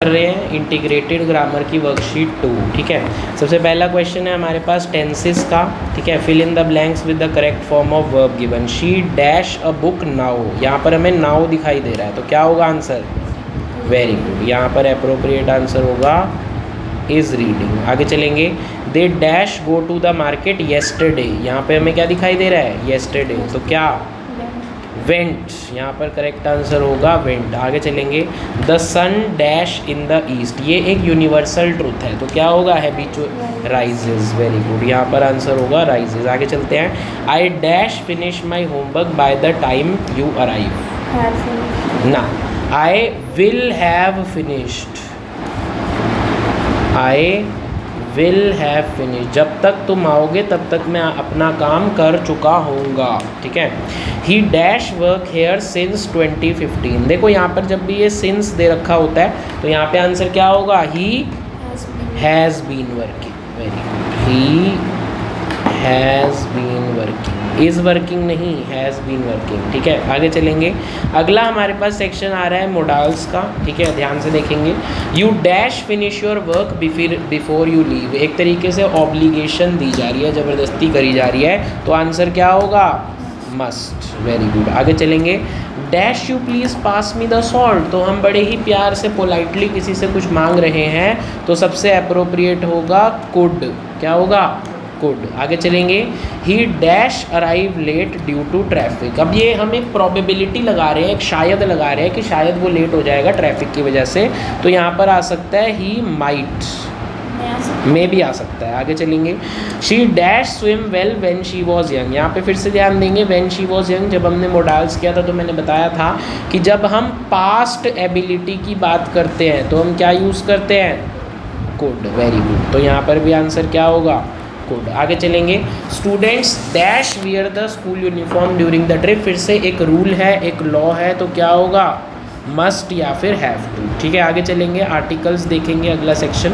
कर रहे हैं इंटीग्रेटेड ग्रामर की वर्कशीट 2। ठीक है, सबसे पहला क्वेश्चन है हमारे पास टेंसेस का। ठीक है, fill in the blanks with the correct form of verb given. She dash a book now, यहाँ पर हमें नाउ दिखाई दे रहा है, तो क्या होगा आंसर? वेरी गुड, यहाँ पर अप्रोप्रिएट आंसर होगा इज़ रीडिंग। आगे चलेंगे, they dash go to the market yesterday, यहाँ पे हमें क्या दिखाई दे रहा है? येस्टरडे, तो क्या? वेंट, यहाँ पर करेक्ट आंसर होगा वेंट। आगे चलेंगे, the sun dash in the east, ये एक यूनिवर्सल ट्रूथ है, तो क्या होगा? Habitual rises. वेरी गुड, यहाँ पर आंसर होगा राइजेज। आगे चलते हैं, I dash finish my homework by the time you arrive ना, I will have finished, I will have finish, जब तक तुम आओगे तब तक मैं अपना काम कर चुका होऊंगा। ठीक है, ही डैश वर्क हेयर सिंस 2015, देखो यहाँ पर जब भी ये सिंस दे रखा होता है तो यहाँ पे आंसर क्या होगा? He has been working. Very good, he has been working, is working नहीं, हैज़ बीन वर्किंग। ठीक है, आगे चलेंगे, अगला हमारे पास सेक्शन आ रहा है मोडाल्स का। ठीक है, ध्यान से देखेंगे, you dash finish your work before you leave, एक तरीके से ऑब्लिगेशन दी जा रही है, ज़बरदस्ती करी जा रही है, तो आंसर क्या होगा? मस्ट। वेरी गुड, आगे चलेंगे, dash you please pass me the salt, तो हम बड़े ही प्यार से पोलाइटली किसी से कुछ मांग रहे हैं, तो सबसे अप्रोप्रिएट होगा कुड। क्या होगा? कुड। आगे चलेंगे, he dash arrive late due to traffic, अब ये हम एक प्रोबेबिलिटी लगा रहे हैं, एक शायद लगा रहे हैं कि शायद वो लेट हो जाएगा ट्रैफिक की वजह से, तो यहाँ पर आ सकता है ही माइट, में भी आ सकता है। आगे चलेंगे, she dash swim well when she was young, यहाँ पे फिर से ध्यान देंगे, व्हेन शी वॉज यंग, जब हमने मोडाल्स किया था तो मैंने बताया था कि जब हम पास्ट एबिलिटी की बात करते हैं तो हम क्या यूज़ करते हैं? कुड। वेरी गुड, तो यहाँ पर भी आंसर क्या होगा? कुड। आगे चलेंगे, students dash wear the school uniform during the trip, फिर से एक रूल है, एक लॉ है, तो क्या होगा? मस्ट या फिर हैव टू। ठीक है, आगे चलेंगे, आर्टिकल्स देखेंगे अगला सेक्शन।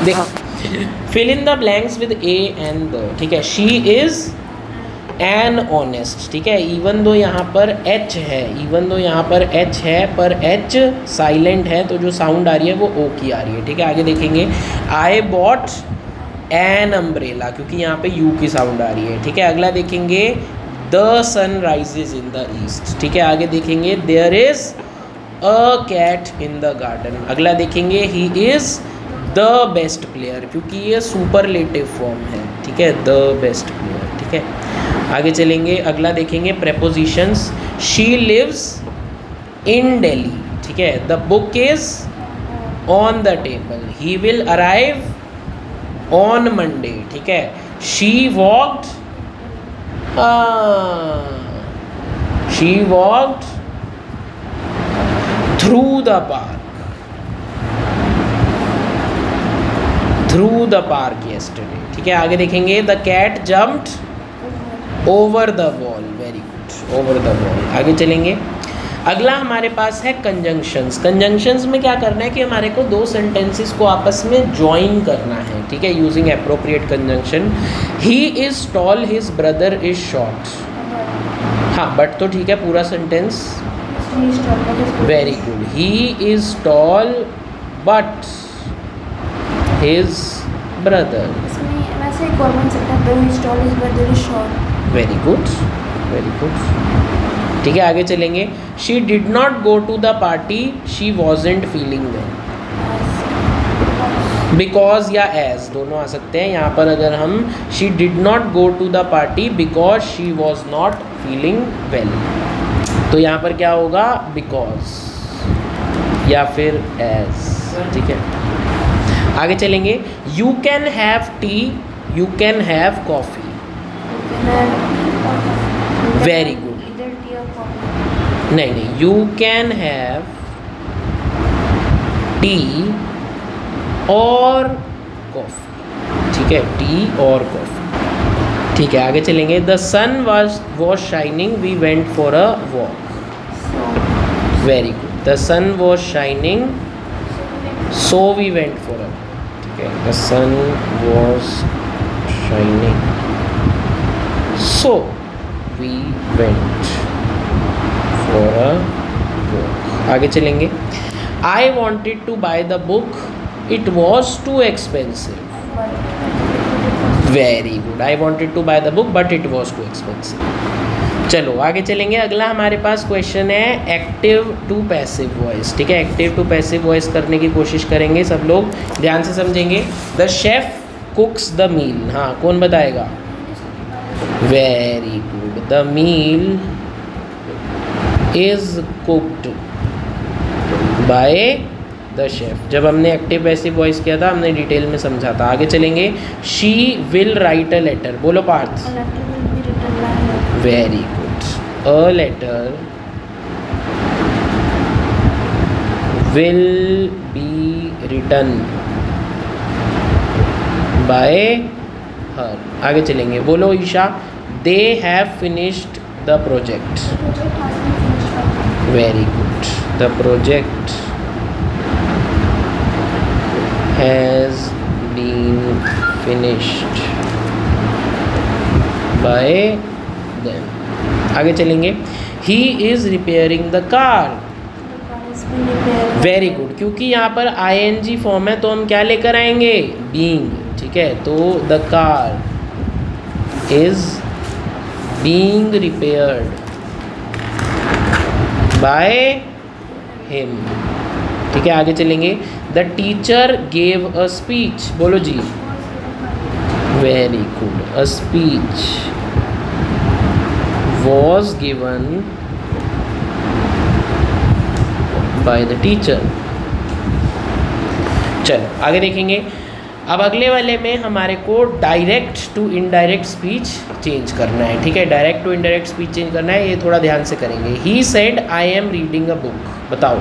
देखो, fill in the blanks with a and the. ठीक है, शी इज़ एन ऑनेस्ट। ठीक है, इवन दो यहाँ पर एच है, इवन दो यहाँ पर एच है, पर एच साइलेंट है, तो जो साउंड आ रही है वो ओ की आ रही है। ठीक है, आगे देखेंगे, आई बॉट एन अम्ब्रेला, क्योंकि यहाँ पे यू की साउंड आ रही है। ठीक है, अगला देखेंगे, the sun rises in the east. ठीक है, आगे देखेंगे, there is a cat in the garden. अगला देखेंगे, he is the best player, क्योंकि ये सुपरलेटिव फॉर्म है। ठीक है, द बेस्ट प्लेयर। ठीक है, आगे चलेंगे, अगला देखेंगे prepositions, she lives in Delhi. ठीक है, the book is on the table, he will arrive on Monday. ठीक है, she walked through the park yesterday। ठीक है, आगे देखेंगे, the cat jumped over the wall. Very good, over the wall. आगे चलेंगे, अगला हमारे पास है कंजंक्शंस। कंजंक्शंस में क्या करना है कि हमारे को दो सेंटेंसेस को आपस में ज्वाइन करना है। ठीक है, using appropriate conjunction, he is tall his brother is short. हाँ, बट तो ठीक है, पूरा sentence. Very good, he is tall but his brother. Very good, very good. ठीक है, आगे चलेंगे, she did not go to the party she wasn't feeling well, because या एज दोनों आ सकते हैं। यहाँ पर अगर हम she did not go to the party because she was not feeling well, तो यहाँ पर क्या होगा? बिकॉज या फिर एज। ठीक है, आगे चलेंगे, you can have tea, you can have coffee. Very good, नहीं, यू कैन हैव टी और कॉफ़ी। ठीक है, टी और कॉफ़ी। ठीक है, आगे चलेंगे, the sun was shining we went for a walk. Very good, the sun was shining so we went for a. ठीक है, the sun was shining so we went for a walk. आगे चलेंगे, I wanted to buy the book, it was too expensive. Very good, I wanted to buy the book but it was too expensive. चलो आगे चलेंगे। अगला हमारे पास question है active to passive voice. ठीक है, एक्टिव टू पैसिव वॉइस करने की कोशिश करेंगे सब लोग, ध्यान से समझेंगे। The chef cooks the meal. हाँ, कौन बताएगा? Very good, the meal is cooked by the chef. जब हमने एक्टिव पैसिव वॉइस किया था हमने डिटेल में समझा था। आगे चलेंगे। She will write a letter. बोलो Parth. Very good, a letter will be written by her. आगे चलेंगे, बोलो Isha. They have finished the project. Very good, the project has been finished by them। आगे चलेंगे। He is repairing the car। Very good, क्योंकि यहाँ पर ing form है तो हम क्या लेकर आएंगे? being। ठीक है, तो the car is being repaired by him। ठीक है, आगे चलेंगे। The teacher gave a speech. बोलो जी। Very good, a speech was given by the teacher. चलो आगे देखेंगे। अब अगले वाले में हमारे को direct to indirect speech change करना है। ठीक है, direct to indirect speech change करना है, ये थोड़ा ध्यान से करेंगे। He said I am reading a book. बताओ।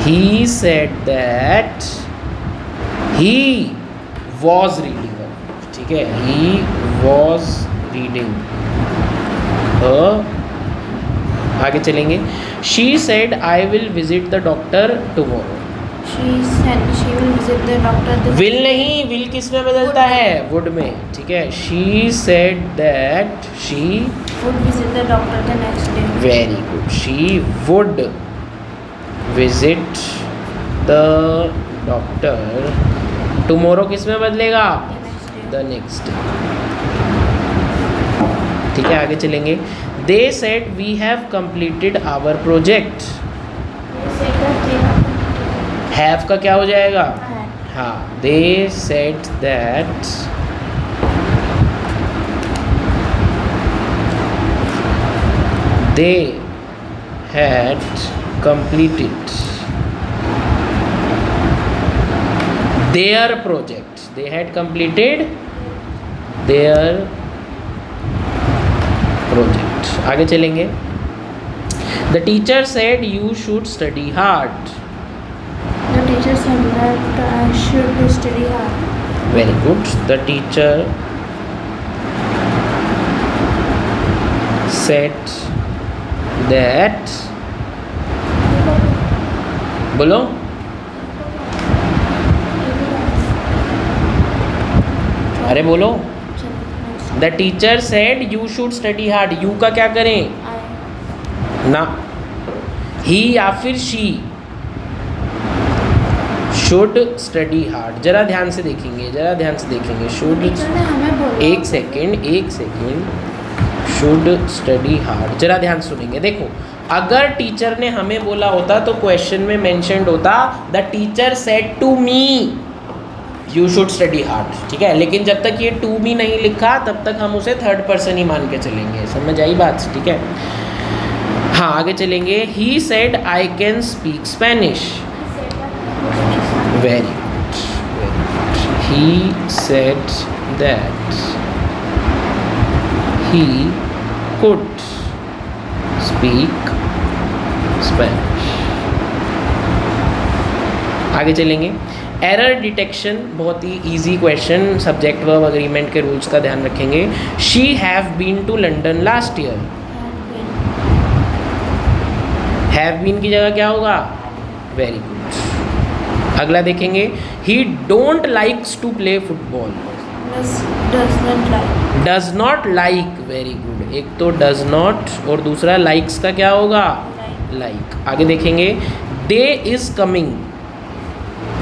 He said that he was reading a book। ठीक है, he was reading a। आगे चलेंगे। She said I will visit the doctor tomorrow। She said she will visit the doctor tomorrow। will नहीं, will किस में बदलता है? would में। ठीक है, she said that she would visit the doctor the next day। very good, she would visit the doctor tomorrow किस में बदलेगा? the next day। ठीक है, आगे चलेंगे। they said we have completed our project। have का क्या हो जाएगा? हाँ, they said that they had completed their project। they had completed their project। आगे चलेंगे। the teacher said you should study hard। The teacher said that I should study hard। very good, the teacher said that बोलो। अरे बोलो। The teacher said you should study hard. You का क्या करें? ना, ही या फिर शी शुड स्टडी हार्ड। जरा ध्यान से देखेंगे, जरा ध्यान से देखेंगे। शुड, एक सेकेंड, शुड स्टडी हार्ड। जरा ध्यान सुनेंगे। देखो, अगर टीचर ने हमें बोला होता तो क्वेश्चन में मेंशन्ड होता the teacher said to me you should study hard. ठीक है, लेकिन जब तक ये टू मी नहीं लिखा तब तक हम उसे थर्ड पर्सन ही मान के चलेंगे। समझ आई बात? ठीक है, हाँ आगे चलेंगे। He said I can speak Spanish. Very good, he said that he could speak Spanish. आगे चलेंगे। एरर डिटेक्शन बहुत ही easy question, subject verb agreement के रूल्स का ध्यान रखेंगे। She have been to London last year. Have been की जगह क्या होगा? Very good. अगला देखेंगे। He don't likes to play football. Does not like. Very good, एक तो डज नॉट और दूसरा लाइक्स का क्या होगा? लाइक। आगे देखेंगे। They is coming,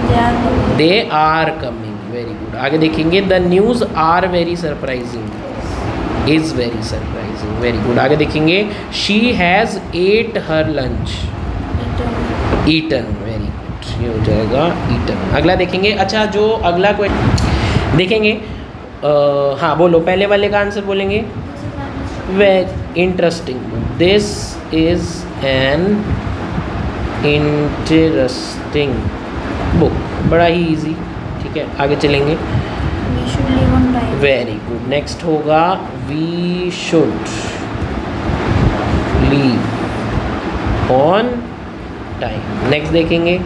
They are coming. They are coming, very good. आगे देखेंगे the news are very surprising, is very surprising, very good. आगे देखेंगे she has ate her lunch, Eaten. Eaten, very good, ये हो जाएगा eaten. अगला देखेंगे। अच्छा जो अगला क्वेश्चन देखेंगे, हाँ बोलो, पहले वाले का आंसर बोलेंगे। Very interesting, this is an interesting book, बड़ा ही इजी। ठीक है, आगे चलेंगे। We should leave on time. Very good. Next होगा we should leave on time. Next देखेंगे।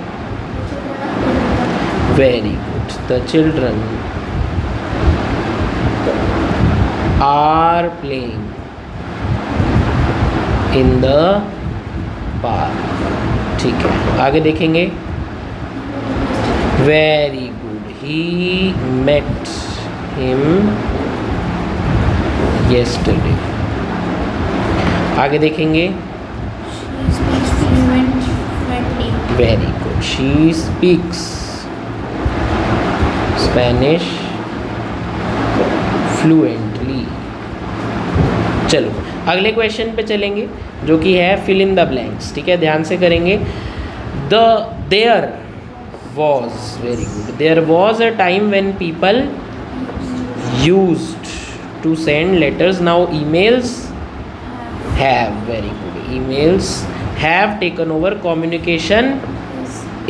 Very good, the children are playing in the park. ठीक है, आगे देखेंगे। Very good, he met him yesterday। आगे देखेंगे। She speaks fluently. Very good, she speaks Spanish fluently. चलो अगले क्वेश्चन पे चलेंगे जो कि है फिल इन द ब्लैंक्स। ठीक है, ध्यान से करेंगे। There was, very good, there was a time when people used to send letters, now emails have, very good, emails have taken over, communication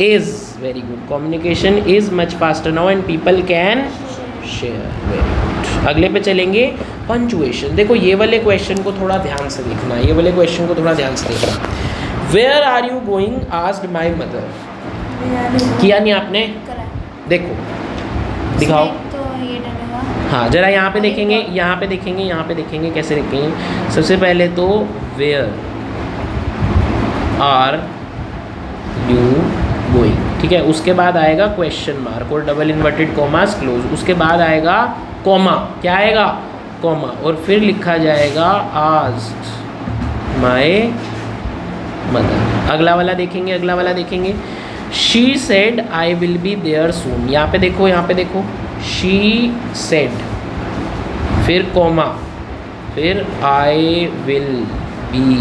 is, very good, communication is much faster now and people can share, very good। अगले पे चलेंगे, punctuation. देखो ये वाले question को थोड़ा ध्यान से देखना, ये वाले क्वेश्चन को थोड़ा ध्यान से देखना। Where are you going asked my mother, किया नहीं आपने? Correct. देखो दिखाओ। तो ये डलेगा। हाँ जरा यहाँ पे देखेंगे, यहाँ पे देखेंगे, यहाँ पे देखेंगे कैसे देखेंगे। सबसे पहले तो वेयर आर यू गोइंग, ठीक है, उसके बाद आएगा क्वेश्चन मार्क और डबल इन्वर्टेड कॉमास क्लोज, उसके बाद आएगा कॉमा, क्या आएगा? कॉमा, और फिर लिखा जाएगा आस्क्ड माय मदर। अगला वाला देखेंगे, अगला वाला देखेंगे। She said I will be there soon, यहाँ पे देखो, यहाँ पे देखो, शी सेड, फिर कॉमा, फिर आई विल बी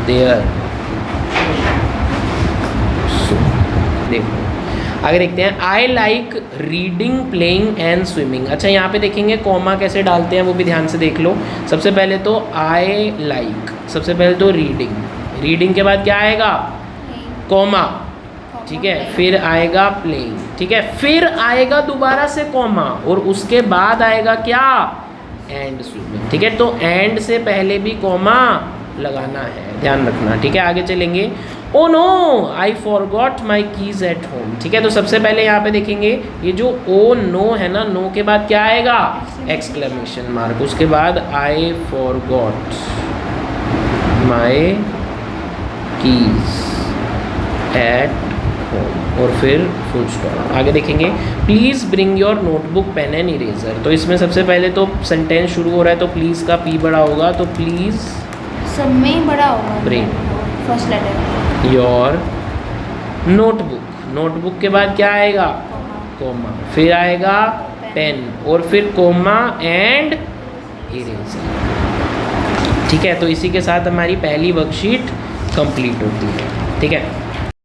देयर सून। देखो आगे देखते हैं। I like reading, playing and swimming. अच्छा यहाँ पे देखेंगे कॉमा कैसे डालते हैं वो भी ध्यान से देख लो। सबसे पहले तो आई लाइक, सबसे पहले तो रीडिंग, रीडिंग के बाद क्या आएगा? कॉमा, ठीक है, फिर आएगा प्लेइंग, ठीक है, फिर आएगा दोबारा से कॉमा और उसके बाद आएगा क्या? एंड स्विमिंग, ठीक है। तो एंड से पहले भी कॉमा लगाना है, ध्यान रखना, ठीक है। आगे चलेंगे। Oh no I forgot my keys at home, ठीक है। तो सबसे पहले यहाँ पे देखेंगे ये जो ओ नो है ना, नो के बाद क्या आएगा? एक्सक्लेमेशन मार्क, उसके बाद I forgot my keys at home और फिर फुल स्टॉप। आगे देखेंगे। Please bring your notebook, pen and eraser. तो इसमें सबसे पहले तो सेंटेंस शुरू हो रहा है तो प्लीज़ का पी बड़ा होगा, तो प्लीज़ सब में ही बड़ा होगा। Bring first letter your notebook, notebook के बाद क्या आएगा? कोमा, फिर आएगा पेन और फिर कोमा एंड इरेजर, ठीक है। तो इसी के साथ हमारी पहली वर्कशीट कंप्लीट होती है, ठीक है।